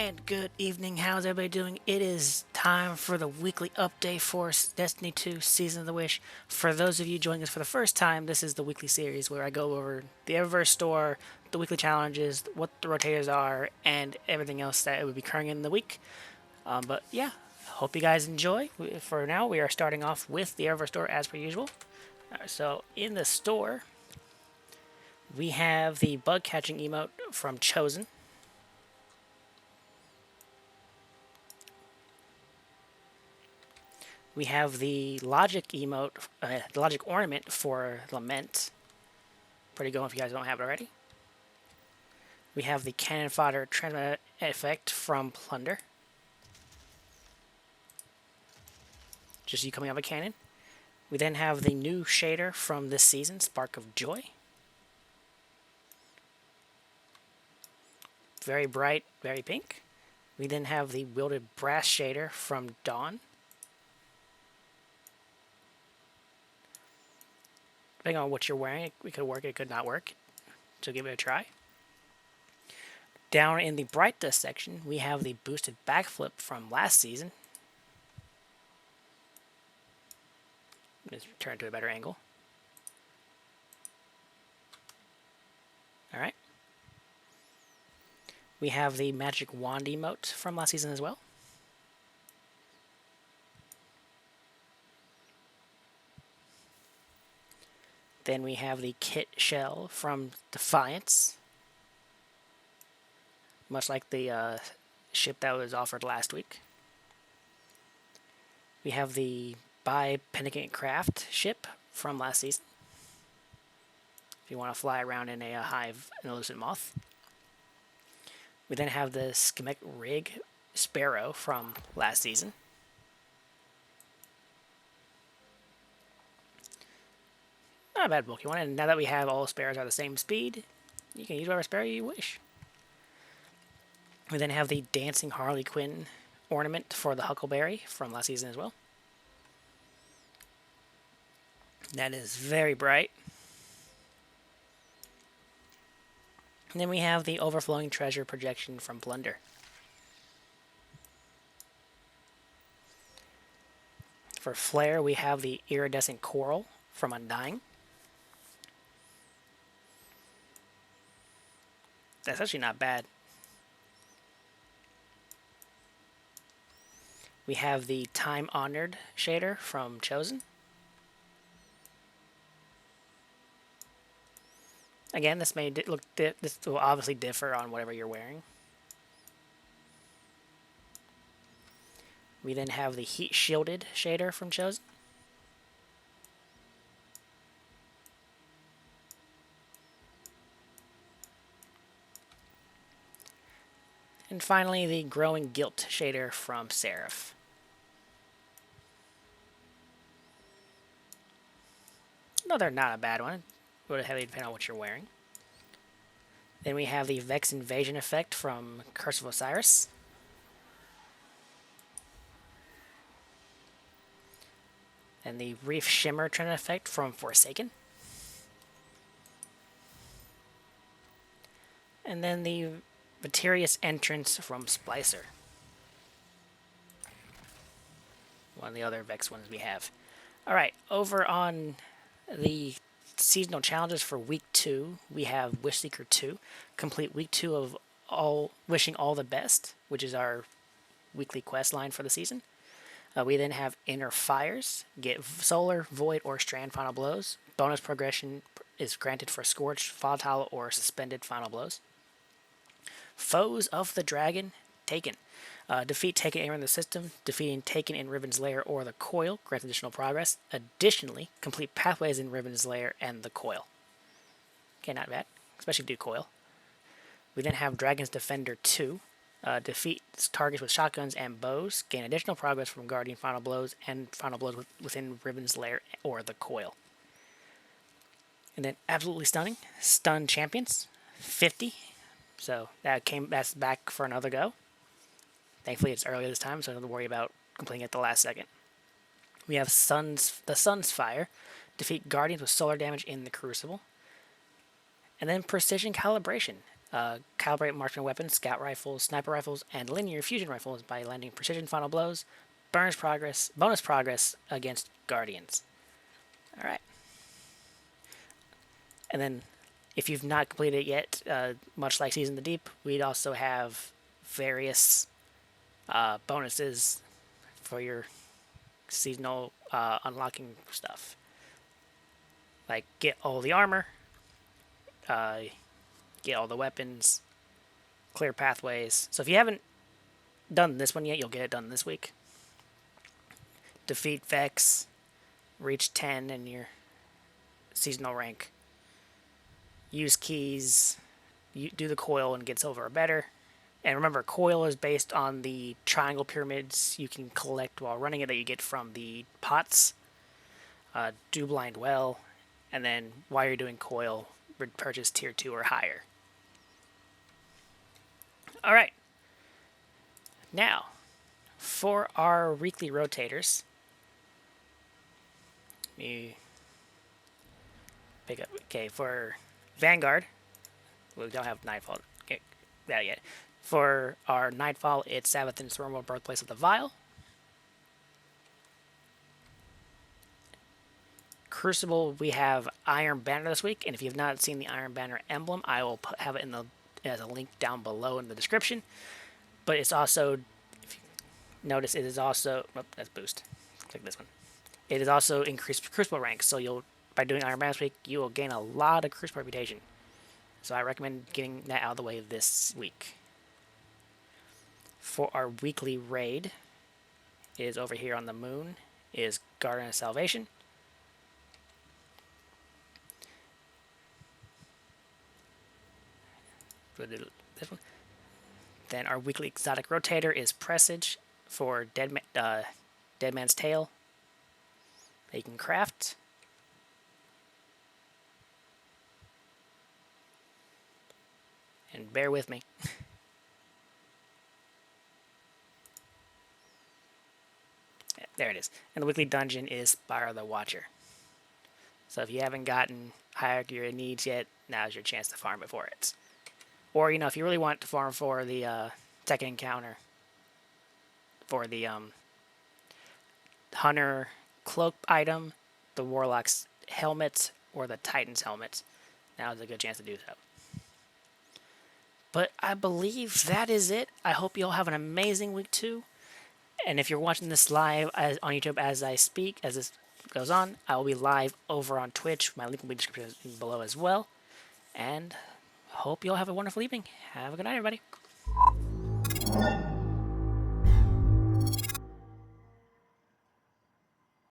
And good evening, how's everybody doing? It is time for the weekly update for Destiny 2 Season of the Wish. For those of you joining us for the first time, this is the weekly series where I go over the Eververse store, the weekly challenges, what the Rotators are, and everything else that would be occurring in the week. But yeah, hope you guys enjoy. For now, we are starting off with the Eververse store as per usual. So in the store, we have the bug catching emote from Chosen. We have the logic emote, the logic ornament for Lament. Pretty good if you guys don't have it already. We have the cannon fodder transmit effect from Plunder. Just you coming out of a cannon. We then have the new shader from this season, Spark of Joy. Very bright, very pink. We then have the wielded brass shader from Dawn. Depending on what you're wearing, it could work, it could not work. So give it a try. Down in the bright dust section, we have the boosted backflip from last season. Let's turn to a better angle. Alright. We have the magic wand emote from last season as well. Then we have the kit shell from Defiance. Much like the ship that was offered last week. We have the Buy Penitent Craft ship from last season. If you want to fly around in a hive and elusive moth. We then have the Schematic Rig Sparrow from last season. Not a bad Pokemon, and now that we have all sparrows are the same speed, you can use whatever sparrow you wish. We then have the Dancing Harley Quinn ornament for the Huckleberry from last season as well. That is very bright. And then we have the Overflowing Treasure projection from Plunder. For Flare, we have the Iridescent Coral from Undying. That's actually not bad. We have the Time Honored shader from Chosen. Again, this may look this will obviously differ on whatever you're wearing. We then have the Heat Shielded shader from Chosen. And finally, the Growing Guilt shader from Seraph. No, they're not a bad one. It would heavily depend on what you're wearing. Then we have the Vex Invasion effect from Curse of Osiris. And the Reef Shimmer trend effect from Forsaken. And then the Materious Entrance from Splicer. One of the other Vex ones we have. Alright, over on the seasonal challenges for week 2, we have Wish Seeker 2. Complete week 2 of Wishing All the Best, which is our weekly quest line for the season. We then have Inner Fires. Get Solar, Void, or Strand Final Blows. Bonus progression is granted for Scorched, Volatile, or Suspended Final Blows. Foes of the Dragon, Taken. Defeat Taken anywhere in the system. Defeating Taken in Riven's Lair or the Coil grants additional progress. Additionally, complete pathways in Riven's Lair and the Coil. Okay, not bad, especially if you do Coil. We then have Dragon's Defender 2. Defeat targets with shotguns and bows. Gain additional progress from Guardian Final Blows and Final Blows within Riven's Lair or the Coil. And then Absolutely Stunning. Stun Champions, 50. So that's back for another go. Thankfully it's earlier this time, so I don't have to worry about completing it at the last second. We have the Sun's Fire. Defeat Guardians with solar damage in the Crucible. And then Precision Calibration. Calibrate marksman weapons, scout rifles, sniper rifles, and linear fusion rifles by landing precision final blows. Bonus progress against guardians. All right. And then, if you've not completed it yet, much like Season of the Deep, we'd also have various bonuses for your seasonal unlocking stuff. Like get all the armor, get all the weapons, clear pathways. So if you haven't done this one yet, you'll get it done this week. Defeat Vex, reach 10 in your seasonal rank. Use keys, do the coil and get silver or better. And remember, coil is based on the triangle pyramids you can collect while running it that you get from the pots. Do blind well, and then while you're doing coil, purchase tier 2 or higher. Alright. Now, for our weekly rotators, me pick up. Okay, for Vanguard, we don't have Nightfall that yet. For our Nightfall, it's Savathun's Thermal Birthplace of the Vile. Crucible, we have Iron Banner this week, and if you've not seen the Iron Banner emblem, I will have it as a link down below in the description. But it's also, if you notice, it is also, that's boost. Click this one. It is also increased Crucible rank, so by doing Iron Banner this week, you will gain a lot of Crucible reputation. So I recommend getting that out of the way this week. For our weekly raid, is over here on the moon, is Garden of Salvation. This one. Then our weekly exotic rotator is Presage for Dead Man's Tale that you can craft. And bear with me. Yeah, there it is. And the weekly dungeon is Spire the Watcher. So if you haven't gotten Hierarchy of Needs yet, now's your chance to farm it for it. Or, if you really want to farm for the second encounter, for the Hunter Cloak item, the Warlock's helmet, or the Titan's helmet, now is a good chance to do so. But I believe that is it. I hope you all have an amazing week 2. And if you're watching this live on YouTube as I speak, as this goes on, I will be live over on Twitch. My link will be in the description below as well. And hope you all have a wonderful evening. Have a good night, everybody.